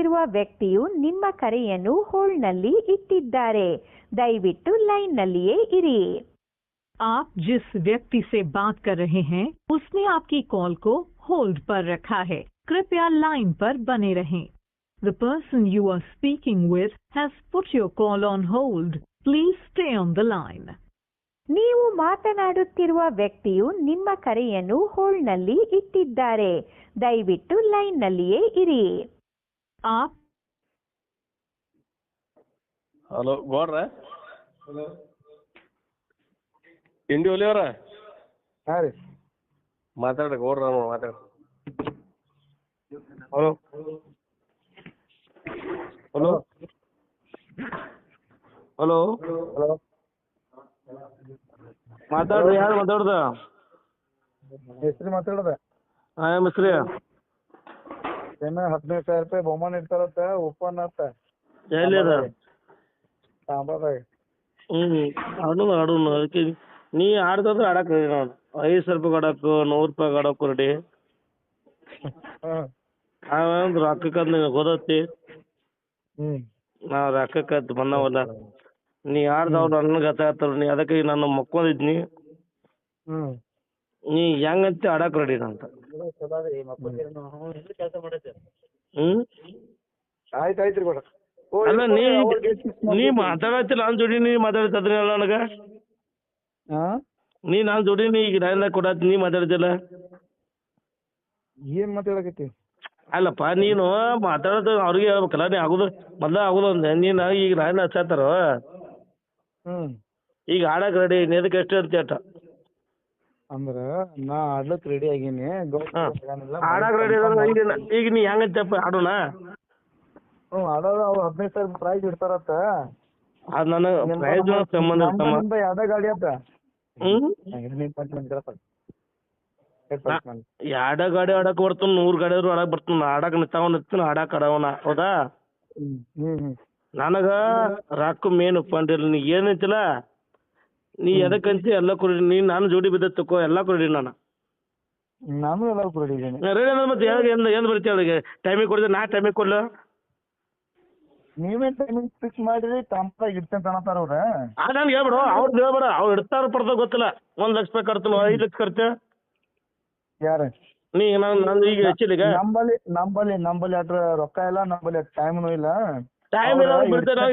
ಮಾತನಾಡುತ್ತಿರುವ ವ್ಯಕ್ತಿಯು ನಿಮ್ಮ ಕರೆಯನ್ನು ಹೋಲ್ಡ್ನಲ್ಲಿ ಇಟ್ಟಿದ್ದಾರೆ. ದಯವಿಟ್ಟು ಲೈನ್ನಲ್ಲಿಯೇ ಇರಿ. आप जिस व्यक्ति से बात कर रहे हैं उसने आपकी कॉल को होल्ड पर रखा है. कृपया लाइन पर बने रहें. The person you are speaking with has put your call on hold. Please stay on the line. ನೀವು ಮಾತನಾಡುತ್ತಿರುವ ವ್ಯಕ್ತಿಯು ನಿಮ್ಮ ಕರೆಯನ್ನು ಹೋಲ್ಡ್ನಲ್ಲಿ ಇಟ್ಟಿದ್ದಾರೆ. ದಯವಿಟ್ಟು ಲೈನ್ನಲ್ಲಿಯೇ ಇರಿ. आप ಹಲೋ ಗೌಡ್ರ ಇಂಡಿಯೋಲಿ ಅವ್ರ ಹಾಂ ರೀ ಮಾತಾಡ್ರಿ ಗೌಡ್ರ ಮಾತಾಡ್ರಿ. ಹಲೋ ಹಲೋ ಹಲೋ ಹಲೋ ಮಾತಾಡ್ರಿ ಯಾರು ಮಾತಾಡ್ದ? ಹೆಸ್ರು ಮಾತಾಡೋದ ಮಿಸ್ರಿ ಏನ 15,000 ರೂಪಾಯಿ ಬಹುಮಾನ ಇರ್ತಾರತ್ತ ಓಪನ್ ಆತ ಎಲ್ಲಿ ಅದ? ತಾಂಬಾದಾಗ. ಆಡೋಣ ಅದಕ್ಕೆ ನೀ ಆಡ್ದಂದ್ರೆ ಆಡಕ್ ರೆಡಿ ನೋಡು. 5,000 ರೂಪಾಯಿ ಆಡಕ್ಕು 100 ರೂಪಾಯಿ ಆಡಕ್ಕು ರೆಡಿ. ನಾವಂದ್ ರೊಕ್ಕಕ್ಕಂದ್ ನಿನಗೆ ಗೊತ್ತೈತಿ. ನಾವ್ ರೊಕ್ಕಕ್ಕಂತ ಬಂದವಲ್ಲ. ನೀ ಆಡ್ದವ್ರು ನನ್ಗೆ ಗೊತ್ತಾಗ್ತಾರ. ನೀ ಅದಕ್ಕೆ ನಾನು ಮಕ್ಕೊಂಡಿದ್ನಿ. ನೀ ಹೆಂಗಂತ ಆಡಕ್ ರೆಡಿ ಅಂತ. ಆಯ್ತಾಯ್ತ್ರಿ ಬೇಡ. ಅಲ್ಲ ನೀ ಮಾತಾಡತ್ತಿಲ್ಲ ನನ್ನ ಜೋಡಿ. ನೀ ಮಾತಾಡ್ತಿದ್ರಲ್ಲ ನನಗ. ನೀ ನನ್ನ ಜೋಡಿ ನೀ ಈಗ ಲೈನ್ ಕೊಡತ್ತಿ. ನೀ ಮಾತಾಡ್ತಿಲ್ಲ. ಏನ್ ಮಾತಾಡಕತ್ತಿ? ಅಲ್ಲಪ್ಪ ನೀನು ಮಾತಾಡೋದು ಅವ್ರಿಗೆ ಹೇಳ್ಬೇಕಲ್ಲ. ನೀ ಆಗುದು ಮೊದ್ಲ ಆಗುದು ಅಂದೆ. ನೀನು ಈಗ ಲೈನ್ ಹಚ್ಚಾತಾರ. ಈಗ ಆಡಕ್ ರೆಡಿ ಎದಕ್ಕೆ ಎಷ್ಟು ಅಂತ ಹೇಳ್ತ ಅಂದ್ರ ನಾ ಆಡ್ಲಕ್ ರೆಡಿ ಆಗೀನಿ. ಆಡಕ್ ರೆಡಿ ಈಗ ನೀ ಹೆಂಗಂತಪ್ಪ ಆಡೋಣ? ಆಡೋದು ಅವ್ರು 15,000 ಪ್ರೈಸ್ ಇಡ್ತಾರತ್ತ. ಅದ್ ನನಗೆ ಪ್ರೈಸ್ ಸಂಬಂಧ ನಮ್ಮಿಂದ ಯಾವ್ದ ಗಾಡಿ ಆತ? ಎರಡ ಗಾಡಿ ಆಡಕ್ ಬರ್ತಾನ, 100 ಗಾಡಿ ಆದ್ರೂ ಆಡಕ್ ಬರ್ತಾನ. ಆಡಕ್ ನಿಂತಾವ ಆಡಕ್ ಆಡವನ. ಹೌದಾ? ನನಗ ರೊಕ್ಕ ಮೇನ್ ಉಪ್ಪಂಡಿಲ್ಲ. ನೀ ಏನಂತಿಲ್ಲ ನೀ ಎದಕ್ಕಂತ ಎಲ್ಲ ಕೊಡಿ. ನೀನ್ ನಾನು ಜೋಡಿ ಬಿದ್ದ ತಕೋ ಎಲ್ಲ ಕೊಡಿ. ನಾನು ಎಲ್ಲ ರೆಡಿ ಇದ್ದೀನಿ. ರೆಡಿ ಮತ್ತೆ ಏನ್ ಬರೀತಿ ಅವ್ರಿಗೆ ಟೈಮಿಗೆ ಕೊಡಿದ್ರೆ ನಾ ಟೈಮಿಗೆ ಕೊಡ್ಲ? ನೀವೇ ಟೈಮಿಂಗ್ ಫಿಕ್ಸ್ ಮಾಡಿರಿ. ತಂಪಾಗಿ ಇಡ್ತೇನೆ ಅನ್ನತಾರ ಅವ್ರ. ನನ್ಗೆ ಹೇಳ್ಬಿಡು. ಅವ್ರದ್ದು ಹೇಳ್ಬೇಡ. ಅವ್ರು ಇಡ್ತಾರ ಪಡ್ದ ಗೊತ್ತಿಲ್ಲ. 1 ಲಕ್ಷ ರೂಪಾಯಿ ಕಟ್ತಾನ, 5 ಲಕ್ಷ ಕಟ್ತೆ. ಯಾರ ನೀ ನಾನು ಈಗ ಹೆಚ್ಚಿಲ್ಲ. ನಂಬಲ್ಲಿ ಅದ್ರ ರೊಕ್ಕ ಇಲ್ಲ. ನಂಬಲ್ಲಿ ಟೈಮ್ನು ಇಲ್ಲ. ಟೈಮ್ ಇಲ್ಲ ಬಿಡ್ತೇನೆ.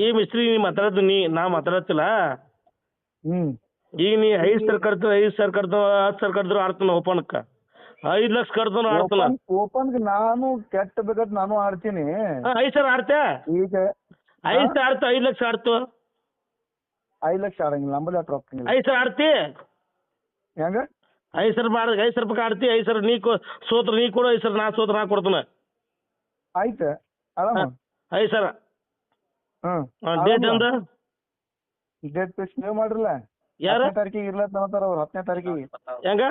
ಈ ಮಿಸ್ತ್ರಿ ನೀ ಮಾತಾಡತ್ತು. ನಾ ಮಾತಾಡತ್ತಿಲ್ಲ. ಈಗ ನೀ 5,000 ಕಟ್ತಾವ, 5,000 ಕಟ್ತಾವ, 10,000 ಕಟ್ಟಿದ್ರು ಆಡ್ತಾನ. ಓಪನ್ಕ 5 ಲಕ್ಷ ಕಟ್ತಾನ ಆಡ್ತಾನ. ಓಪನ್ ನಾನು ಕೆಟ್ಟ ಬೇಕಾದ್ ನಾನು ಆಡ್ತೀನಿ. 5,000 ಆಡ್ತೆ. ಈಗ 5,000 ಆಡ್ತು, 5 ಲಕ್ಷ ಆಡ್ತು. 5 ಲಕ್ಷ ಆಡಂಗಿಲ್ಲ. ನಂಬಲ್ಲಿ ಅಟ್ ರೊಕ್ಕ 5,000 ಆಡ್ತಿ. ಹೆಂಗ 5,000 ರೂಪಾಯಿ 5,000 ರೂಪಾಯಿ ಆಡ್ತಿ. 5,000 ನೀ ಸೋತ್ರ ನೀ ಕೊಡು. 5,000 ನಾ ಸೋತ್ರ ನಾ ಕೊಡ್ತಾನ. ಆಯ್ತು ಆರಾಮ. 5,000 ಡೇಟ್ ಅಂದ ಡೇಟ್ ಫಿಕ್ಸ್ ನೀವು ಮಾಡ್ರಲ್ಲ. ಯಾರ 10ನೇ ತಾರೀಕಿಗೆ ಇರ್ಲತ್ತ ಅಂತಾರ ಅವ್ರು. 10ನೇ ತಾರೀಕಿಗೆ ಹೆಂಗ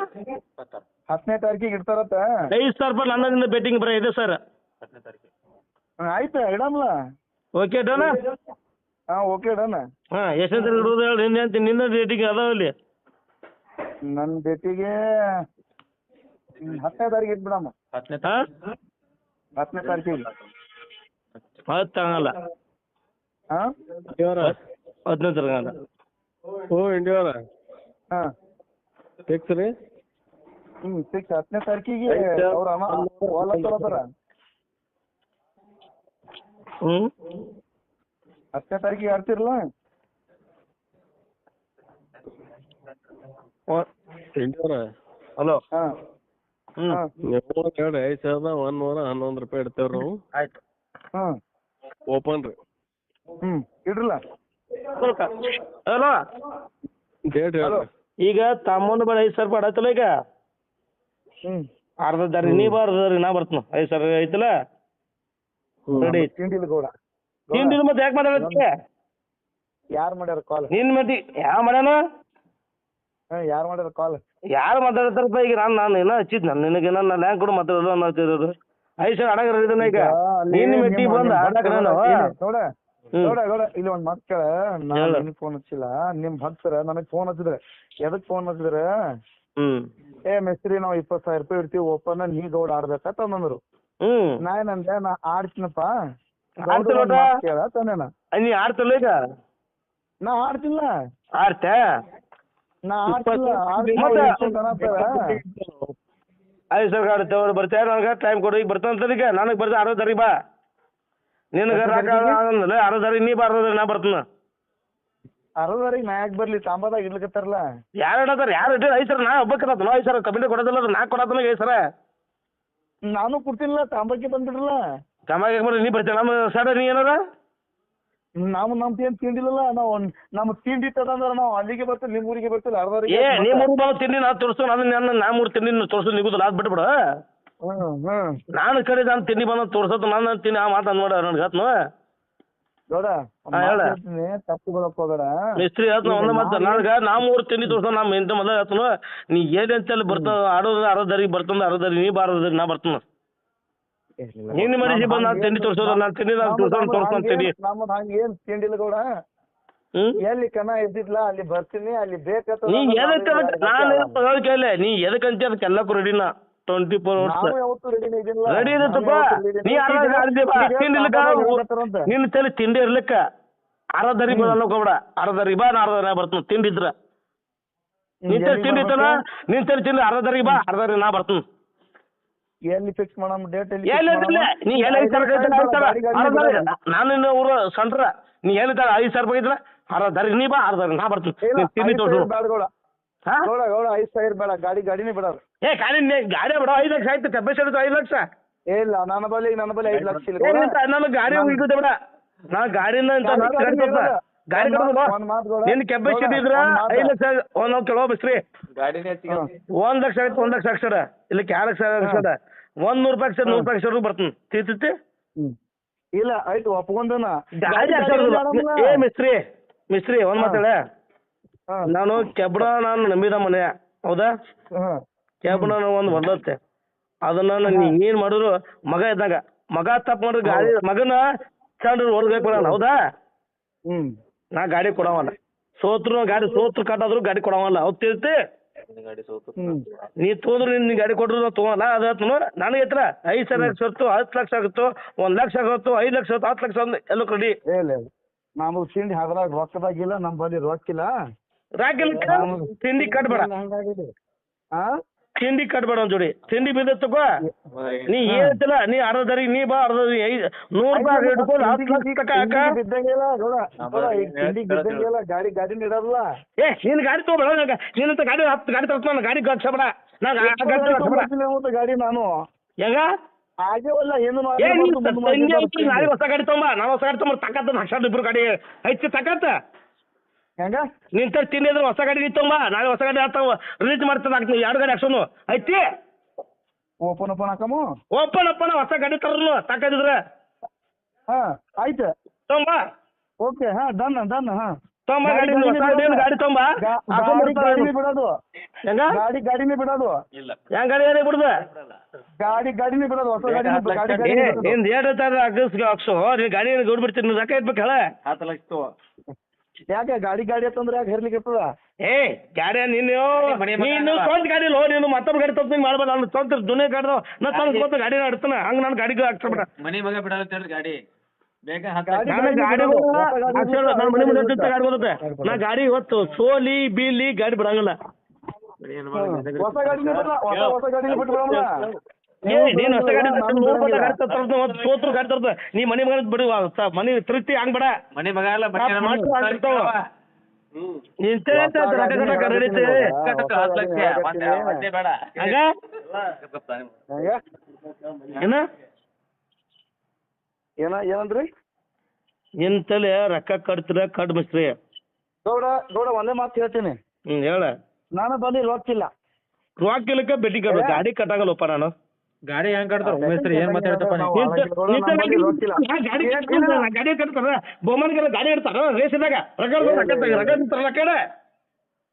10ನೇ ತಾರೀಕಿಗೆ ಇಡ್ತಾರತ್ತ. 5,000 ರೂಪಾಯಿ ನನ್ನಿಂದ ಬೆಟ್ಟಿಂಗ್ ಬರ ಇದೆ ಸರ್. ಆಯ್ತು ಇಡಮ್ಲ. Okay done. Okay done. ಎಷ್ಟನೇ ತಾರೀಕು ಇಡೋದು ಹೇಳಿ? ನಿನ್ನ ಡೇಟಿಗೆ ಅದಾವ ಇಲ್ಲಿ. ನನ್ನ ಡೇಟಿಗೆ 10ನೇ ತಾರೀಕು ಇಟ್ಬಿಡಮ್ಮ. 10ನೇ ತಾರೀಕಿಗೆ 10 ಆಗಲ್ಲ. 15 ಆಗಲ್ಲ. ಇಂಡಿಯಾರ ಫಿಕ್ಸ್ ರೀ. ಫಿಕ್ಸ್ 10ನೇ ತಾರೀಕಿಗೆ ಅವ್ರ ಹೊಲತ್ತಾರ. 10ನೇ ತಾರೀಕಿಗೆ ಆಡ್ತಿರಲ್ಲ. ಇಂಡಿಯಾರ ಹಲೋ. 5,111 ರೂಪಾಯಿ ಇಡ್ತೇವ್ರಿ ನಾವು. ಆಯ್ತು. ಓಪನ್ ರೀ. ಇಡ್ರಲ್ಲ. ಹಲೋ ಡೇಟ್ ಈಗ ತಮ್ಮನ ಬಡ 5,000 ರೂಪಾಯಿ ಆಡತ್ತಲ್ಲ. ಈಗ ಅರ್ಧ ದಾರಿ ನೀ ಬಾರ್ದ್ರಿ ನಾ ಬರ್ತೀನಿ. 5,000 ಐತಲ್ಲ ರೆಡಿ. ತಿಂಡಿಲ್ಲ ಮತ್ತೆ ಯಾಕೆ ಮಾತಾಡತ್ತೆ? ಯಾರು ಮಾಡ್ಯಾರ ಕಾಲ್? ನಿನ್ ಮತಿ ಯಾವ ಮಾಡ್ಯಾನ? ಯಾರು ಮಾಡ್ಯಾರ ಕಾಲ್? ಯಾರು ಮಾತಾಡ್ತಾರಪ್ಪ? ಈಗ ನಾನು ಏನೋ ಹಚ್ಚಿದ್ ನಿನಗೆ ನಾನು ಲ್ಯಾಂಕ್ ಕೂಡ ಮಾತಾಡೋದು ಅನ್ನೋದು. 5,000 ಆಡಕ್ ರೆಡಿ ಈಗ. ನಿನ್ನ ಮೆಟ್ಟಿ ಬಂದು ಆಡಕ್ ನಾನು ನೋಡ ಇಲ್ಲಿ ಒಂದ್ ಮಾತು ಕೇಳ. ನಾನು ನಿನಗ್ ಫೋನ್ ಹಚ್ಚಿಲ್ಲ. ನಿಮ್ ಭಕ್ತರ ನನಗ್ ಫೋನ್ ಹಚ್ಚಿದ್ರೆ ಎದಕ್ ಫೋನ್ ಹಚ್ಚಿದ್ರೆ ಮಿಸ್ತ್ರಿ ನಾವ್ 20,000 ರೂಪಾಯಿ ಇಡ್ತೀವಿ ಓಪನ್ ನೀ ಗೌಡ ಆಡ್ಬೇಕಂತ ಅಂದ್ರು. ನಾ ಏನಂದೆ ನಾ ಆಡ್ತೀನಪ್ಪ ಆಡ್ತೀರ ಒಟ್ಟ? ಕೇಳ ತಾನೇನ ನೀ ಆಡ್ತಿಲ್ಲ ಈಗ ನಾ ಆಡ್ತಿಲ್ಲ ಆಡ್ತೆ ನಾ ಆಡ್ತಿಲ್ಲ ಆಯ್ತು ಸರ್ ಗಾಡಿ ತಗೊಂಡು ಬರ್ತೀಯ ನನಗೆ ಟೈಮ್ ಕೊಡು ಈಗ ಬರ್ತಾನೆ ಈಗ ನನಗೆ ಬರ್ತಾ 6 ತಾರೀಕು ಬಾ ನಿನಗೆ ರಾಕ ಆಗಲ್ಲ 6 ತಾರೀಕು ನೀ ಬಾರ್ದ ನಾ ಬರ್ತಾನ 6 ನಾ ಯಾಕೆ ಬರ್ಲಿ ತಾಂಬಾದಾಗ ಇಡ್ಲಿಕತ್ತಾರಲ್ಲ ಯಾರು ಇಡತ್ತಾರ ಯಾರು ಇಟ್ಟಿರ ಐದು ಸರ್ ನಾ ಒಬ್ಬಕ್ಕತ್ತ ಐದು ಸರ್ ಕಬ್ಬಿನ ಕೊಡೋದಿಲ್ಲ ನಾ ಕೊಡತ್ತನ ಐದು ಸರ ನಾನು ಕೊಡ್ತೀನಿಲ್ಲ ತಾಂಬಾಕ್ಕೆ ಬಂದ್ಬಿಡ್ರಲ್ಲ ಕಮ್ಮಾಗಿ ಬರ್ರಿ ನೀ ಬರ್ತೀಯ ನಮ್ಮ ಸಡ ನೀ ಏನಾರ ನಾವು ನಮ್ದು ಏನ್ ತಿಂಡಿಲ್ಲಲ್ಲ ನಾವು ನಮ್ಮ ತಿಂಡಿ ತದಂದ್ರ ನಾವು ಅಲ್ಲಿಗೆ ಬರ್ತೀವಿ ನಿಮ್ಮ ಊರಿಗೆ ಬರ್ತೀವಿ ಏ ನೀ ಮೂರು ತಿಂಡಿ ನಾ ತೋರಿಸ್ತು ಅದನ್ನ ನಾ 3 ತಿಂಡಿ ತೋರಿಸು ನಿಗುದಿಲ್ಲ ಅದು ಬಿಟ್ಬಿಡು ನಾನು ಕಡೆ ನಾನು ತಿಂಡಿ ಬಂದ ತೋರ್ಸತ್ತು ನಾನು ತಿಂಡಿ ಆ ಮಾತು ನೋಡ ನನಗೆ ಹತ್ನು ನೋಡ ತಪ್ಪು ಬರಕ್ ಹೋಗಬೇಡ ಮಿಸ್ತ್ರಿ ಹೇಳ್ತ ಒಂದ ಮಾತು ನನಗೆ ನಾ 3 ತಿಂಡಿ ತೋರ್ಸ ನಮ್ಮ ಇಂತ ಮೊದಲ ಹೇಳ್ತನು ನೀ ಏನಂತಲ್ಲಿ ಬರ್ತಾವ ಆಡೋದು 6 ತಾರೀಕು ಬರ್ತಂದ 6 ತಾರೀಕು ನೀ ಬಾರದ್ರಿ ನಾ ಬರ್ತಾನ ನೀನು ಮನುಷ್ಯ ಬಂದು ನಾನು ತಿಂಡಿ ತೋರ್ಸೋದು ನಾನು ತಿಂಡಿ ನಾನು ತೋರ್ಸ್ಕೊಂಡು ತಿಂಡಿ ನಮ್ಮದು ಹಂಗ ಏನ್ ತಿಂಡಿಲ್ಲ ಗೌಡ ಎಲ್ಲಿ ಕನ ಇದ್ದಿದ್ಲ ಅಲ್ಲಿ ಬರ್ತೀನಿ ಅಲ್ಲಿ ಬೇಕತ್ತ ನೀ ಎದಕ್ಕೆ ನಾನು ಕೇಳಿ ನೀ ಎದಕ್ಕಂತ ಅದಕ್ಕೆಲ್ಲಕ್ಕೂ ರೆಡಿನ 24 ಅವರ್ಸ್ ರೆಡಿ ಇರುತ್ತಪ್ಪ ನೀ ನಿನ್ನ ತಲೆ ತಿಂಡಿ ಇರ್ಲಿಕ್ಕ 6 ತಾರೀಕು ಬರಲ್ಲ ಹೋಗ್ಬೇಡ 6 ತಾರೀಕು ಬಾ 6 ತಾರೀಕು ಬರ್ತೀನಿ ತಿಂಡಿ ಇದ್ರ ನಿನ್ ತಲೆ ತಿಂಡಿ ಇತ್ತಲ್ಲ ನಿನ್ ತಲೆ ತಿಂಡಿ 6 ತಾರೀಕು ಬಾ 6 ತಾರೀಕು ನಾ ಬರ್ತೀನಿ ಎಲ್ಲಿ ಫಿಕ್ಸ್ ಮಾಡಮ್ ಡೇಟ್ ನೀ ನಾನು ಊರು ಸಂಟ್ರ ನೀ ಹೇಳಿದ 5,000 ರೂಪಾಯಿ ಇದ್ರ 6 ತಾರೀಕು ನೀ ಬಾ 6 ತಾರೀಕು ನಾ ಬರ್ತೀನಿ ತಿಂಡಿ ತೋರ್ಸು ಗೌಡ 5,000 ಬೇಡ ಗಾಡಿನೇ ಬಿಡೋದು ಏ ಗಾಡಿ ಬಿಡ 5 ಲಕ್ಷ ಆಯ್ತು ಕೆಪಾಸಿಟಿ 5 ಲಕ್ಷ ಇಲ್ಲ ನನ್ನ ಬಳಿ 5 ಲಕ್ಷ ಇಲ್ಲ ನನಗೆ ಗಾಡಿ ಹೋಗಿದ್ದೆ ಬಿಡ ನಾ ಗಾಡಿನ ಗಾಡಿ ನಿನ್ ಕೆಪಾಸಿಟಿ ಇದ್ರ 5 ಲಕ್ಷ ನಾವು ಕೆಲವು ಬಸ್ರಿ 1 ಲಕ್ಷ ಆಯ್ತು 1 ಲಕ್ಷ ಅಕ್ಷರ ಇಲ್ಲ 2 ಲಕ್ಷ ಅಕ್ಷರ 100 ರೂಪಾಯಿ ಅಕ್ಷರ 100 ರೂಪಾಯಿ ಅಕ್ಷರ ಬರ್ತೀನಿ ತಿಂತಿ ಇಲ್ಲ ಆಯ್ತು ಒಪ್ಕೊಂಡನ ಗಾಡಿ ಅಕ್ಷರ ಏ ಮಿಸ್ತ್ರಿ ಒಂದ್ ಮಾತಾಡ ನಾನು ಕೆಬ್ಬಣ ನಾನು ನಂಬಿದ ಮನೆ ಹೌದಾ ಕೆಬ್ಬಣ ಒಂದು ಮೊದಲತ್ತೆ ಅದನ್ನ ನೀ ಏನ್ ಮಾಡಿದ್ರು ಮಗ ಇದ್ದಾಗ ಮಗ ತಪ್ಪ ಮಾಡಿದ್ರು ಗಾಡಿ ಮಗನ ಚಂದ್ರ ಹೊರಗೆ ಕೊಡೋಣ ಹೌದಾ ನಾ ಗಾಡಿ ಕೊಡವಲ್ಲ ಸೋತ್ರು ಕಟ್ಟಾದ್ರು ಗಾಡಿ ಕೊಡವಲ್ಲ ಹೌದ್ ತಿಳ್ತಿ ನೀ ತೋದ್ರು ನಿನ್ ಗಾಡಿ ಕೊಟ್ರು ನಾ ತಗೋಲ್ಲ ಅದ ನನಗೆ ಹತ್ರ 5,000 ಹೊತ್ತು 10 ಲಕ್ಷ ಆಗುತ್ತೋ 1 ಲಕ್ಷ ಆಗುತ್ತೋ 5 ಲಕ್ಷ ಆಗುತ್ತೋ 10 ಲಕ್ಷ ಎಲ್ಲ ಕಡಿ ನಮ್ದು ತಿಂಡಿ ಅದ್ರಾಗ ರೊಕ್ಕದಾಗಿಲ್ಲ ನಮ್ ಬಳಿ ರೊಕ್ಕಿಲ್ಲ ತಿಂಡಿ ಕಟ್ಬೇಡ ತಿಂಡಿ ಕಟ್ಬೇಡ ಒಂದ್ ಜೋಡಿ ತಿಂಡಿ ಬಿದ್ದ ತಗೋ ನೀ ಹೇಳ್ತಿಲ್ಲ ನೀ 6 ತಾರೀಕು ನೀ ಬಾ 100 ರೂಪಾಯಿ ಇಟ್ಕೊಂಡು 10 ಲಕ್ಷ ತಕ ಗಾಡಿ ಇಡಲ್ಲ ಏ ನೀನ್ ಗಾಡಿ ತಗೋಬೇಡ ನೀನಂತ ಗಾಡಿ 10 ಗಾಡಿ ತರ್ತಾನ ಗಾಡಿ ಕಳ್ಸಬೇಡ ಗಾಡಿ ನಾನು ಹೆಂಗ ಆಗೇವಲ್ಲ ಏನು ನಾಳೆ ಹೊಸ ಗಾಡಿ ತಗೊಂಬ ನಾನು ಹೊಸ ಗಾಡಿ ತಗೊಂಬ ತಕ್ಕತ್ತ 1,00,000 ಇಬ್ರು ಗಾಡಿ ಐತಿ ತಕ್ಕತ್ತ ಹೆಂಗ ನಿಂತ ತಿಂಡಿ ಅಂದ್ರೆ ಹೊಸ ಗಾಡಿ ತಗೊಂಬ ನಾಳೆ ಹೊಸ ಗಾಡಿ ಹಾಕ್ತಾವ ರಿಲೀಸ್ ಮಾಡ್ತಾನ 2 ಗಾಡಿ ಹಾಕ್ಸೋನು ಐತಿ ಓಪನ್ ಹಾಕಮು ಓಪನ್ ಹೊಸ ಗಾಡಿ ತರನು ತಕ್ಕದಿದ್ರ ಆಯ್ತು ತಗೊಂಬ ಓಕೆ ಡನ್ ತಗೊಂಬ ಗಾಡಿ ತಗೊಂಬ ಬಿಡೋದು ಹೆಂಗ ಗಾಡಿನೇ ಬಿಡೋದು ಹೆಂಗ್ ಗಾಡಿ ಏನೇ ಬಿಡುದ ಗಾಡಿನೇ ಬಿಡೋದು ಹೊಸ ಗಾಡಿ ನಿಂದ ಹೇಳ್ತಾರೆ ಅಕ್ಷು ನೀನ್ ಗಾಡಿ ಗೌಡ್ ಬಿಡ್ತೀನಿ ರೊಕ್ಕ ಇರ್ಬೇಕು ಹೇಳ 10 ಲಕ್ಷ ಯಾಕೆ ಗಾಡಿ ಅಂತಂದ್ರೆ ಯಾಕೆ ಹೇರ್ಲಿಕ್ಕೆ ಇರ್ತದ ಏ ಗಾಡಿ ನೀನು ಸ್ವಂತ ಗಾಡಿ ಇಲ್ಲ ನೀನು ಮತ್ತೊಬ್ಬ ಗಾಡಿ ತಪ್ಪು ಮಾಡ್ಬೋದು ನಾನು ಸ್ವಂತ ದುನಿಯಾ ಗಾಡಿ ನಾ ಸ್ವಂತ ಗಾಡಿ ಆಡ್ತಾನ ಹಂಗ ನಾನು ಗಾಡಿಗೆ ಹಾಕ್ಸ್ಬಿಡ ಮನಿ ಮಗ ಬಿಡಲ್ಲ ಗಾಡಿ ನಾ ಗಾಡಿ ಇವತ್ತು ಸೋಲಿ ಬೀಲಿ ಗಾಡಿ ಬಿಡಂಗಿಲ್ಲ ಹೊಸ ಗಾಡಿನೇ ಬಿಟ್ಟು ನೀನ್ ಹೊಸ ಗಾಡಿ 100 ರೂಪಾಯಿ ಗಾಡಿ ಸೋತ್ರು ಗಾಡಿ ತರ್ತ ನೀ ಮನಿ ಮಗ ಬಿಡು ಮನಿ ತೃಪ್ತಿ ಹಂಗ್ ಬೇಡ ಮನಿ ಮಗ ಅಲ್ಲ ಏನಂದ್ರಿ ಇಂತಲೇ ರೊಕ್ಕ ಕಟ್ತೀರ ಕಟ್ ಮಿಸ್ತ್ರಿ ಗೌಡ ಒಂದೇ ಮಾತು ಹೇಳ್ತೀನಿ ಹೇಳ ನಾನು ಬಲ್ಲಿ ರೊಕ್ಕಿಲ್ಲ ರೊಕ್ಕಿಲ್ಲಕ್ಕ ಬೆಟ್ಟಿ ಕಟ್ ಗಾಡಿ ಕಟ್ಟಾಗಲ್ಲಪ್ಪ ನಾನು ಗಾಡಿ ಹೆಂಗ್ ಕಟ್ತಾರ ಏನ್ ಮಾತಾಡ್ತಪ್ಪ ಗಾಡಿ ಕಟ್ತಾರ ಬಹುಮಾನಗೆಲ್ಲ ಗಾಡಿ ಇಡ್ತಾರ ರೇಸಿದಾಗ ರೊಕ್ಕ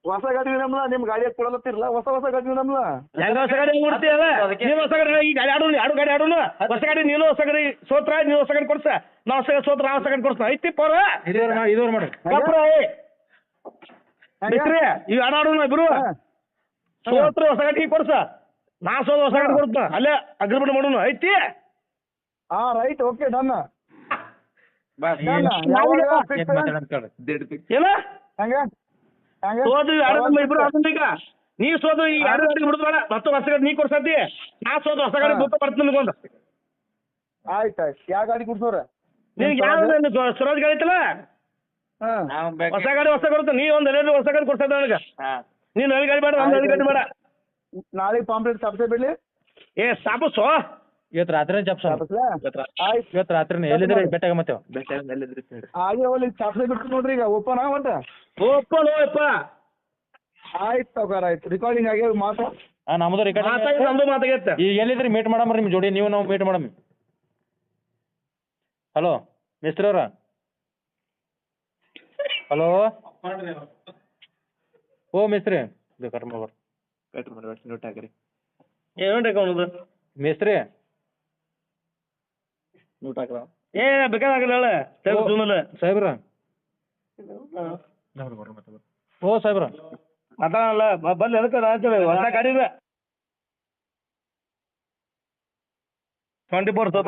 ಹೊಸ ಗಾಡಿ ನಮ್ಲ ನಿಮ್ ಗಾಡಿ ಕೊಡಲತ್ತಿರಲ್ಲ ಹೊಸ ಗಾಡಿ ನಮ್ಲ ಹೆಂಗ ಹೊಸ ಗಾಡಿ ಕೊಡ್ತೀಯಲ್ಲ ನೀವ್ ಹೊಸ ಗಾಡಿ ಈ ಗಾಡಿ ಆಡೋಣ 2 ಗಾಡಿ ಆಡೋಣ ಹೊಸ ಗಾಡಿ ನೀನು ಹೊಸ ಗಾಡಿ ಸೋತ್ರ ನೀವ್ ಹೊಸ ಗಾಡಿ ಕೊಡ್ಸ ನಾ ಹೊಸ ಗಾಡಿ ಸೋತ್ರ ಹೊಸ ಗಾಡಿ ಕೊಡ್ಸ ಐತಿ ಪೋರ ಇದೋರ್ ಮಾಡಿ ಇವ್ ಆಡೋಣ ಇಬ್ರು ಸೋತ್ರ ಹೊಸ ಗಾಡಿ ಕೊಡ್ಸ ನಾ ಸೋದ ಹೊಸ ಗಾಡಿ ಕೊಡ್ತ ಅಲ್ಲೇ ಅಗ್ರಿಮೆಂಟ್ ಮಾಡೋಣ ಐತಿ ಹಾ ರೈಟ್ ಓಕೆ ಡನ್ ಬಾ ಡನ್ ಯಾವಾಗ ಫಿಕ್ಸ್ ಏನ ಹಂಗ ಹಂಗ ಸೋದು ಎರಡು ಇಬ್ರು ಅದನ್ನ ಈಗ ನೀ ಸೋದು ಈಗ ಎರಡು ಗಂಟೆಗೆ ಬಿಡುದು ಬೇಡ ಮತ್ತೆ ಹೊಸ ಗಾಡಿ ನೀ ಕೊಡ್ಸತಿ ನಾ ಸೋದು ಹೊಸ ಗಾಡಿ ಬಿಟ್ಟು ಬರ್ತೀನಿ ನಿಮ್ಗೊಂದು ಆಯ್ತು ಯಾವ ಗಾಡಿ ಕೊಡ್ಸೋರ ನಿನ್ಗೆ ಯಾವ ಸ್ವರಾಜ್ ಗಾಡಿ ಐತಲ್ಲ ಹಾ ಹೊಸ ಗಾಡಿ ಕೊಡ್ತಾನೆ ನೀ ಒಂದು ಎರಡು ಹೊಸ ಗಾಡಿ ಕೊಡ್ಸದ ನನಗೆ ನೀನು ಹಳೆ ಗಾಡಿ ಬೇಡ ಒಂದು ಹಳೆ ಗಾಡಿ ಬೇಡ ನಾಳೆಗೆ ಪಾಂಪ್ಲೆಟ್ ತಪ್ಸೇ ಬಿಡ್ಲಿ ಏ ಸಾಪಸೋ ಇವತ್ತು ರಾತ್ರಿ ಜಪ್ಸ ಆಯ್ತು ಇವತ್ತು ರಾತ್ರಿ ಎಲ್ಲಿದ್ರಿ ಬೆಟ್ಟಾಗ ಮತ್ತೆ ಹಾಗೆ ಹೋಗ್ಲಿ ತಪ್ಸೇ ಬಿಟ್ಟು ನೋಡ್ರಿ ಈಗ ಓಪನ್ ಒಟ್ಟ ಓಪನ್ ಹೋಯಪ್ಪ ಆಯ್ತು ತಗೋರ ಆಯ್ತು ರೆಕಾರ್ಡಿಂಗ್ ಆಗಿ ಮಾತು ನಮ್ದು ರೆಕಾರ್ಡ್ ಮಾತಾಗಿ ನಮ್ದು ಮಾತಾಗೈತೆ ಈಗ ಎಲ್ಲಿದ್ರಿ ಮೀಟ್ ಮಾಡಮ್ರಿ ನಿಮ್ಮ ಜೋಡಿ ನೀವು ನಾವು ಮೀಟ್ ಮಾಡಮ್ ಹಲೋ ಮಿಸ್ತ್ರಿ ಅವ್ರ ಹಲೋ ಓ ಮಿಸ್ತ್ರಿ ಏನು ಅವನದು ಮೇಸ್ತ್ರಿ ಏ ಬೇಕಾಗಿಲ್ಲ ಹೇಳ ಸಾಹೇಬ್ರ ಓ ಸಾಹೇಬ್ರ ಮಾತಾಡಲ್ಲ ಬಂದು ಎದಕ್ಕೆ ಹೊಸ ಗಾಡಿ 24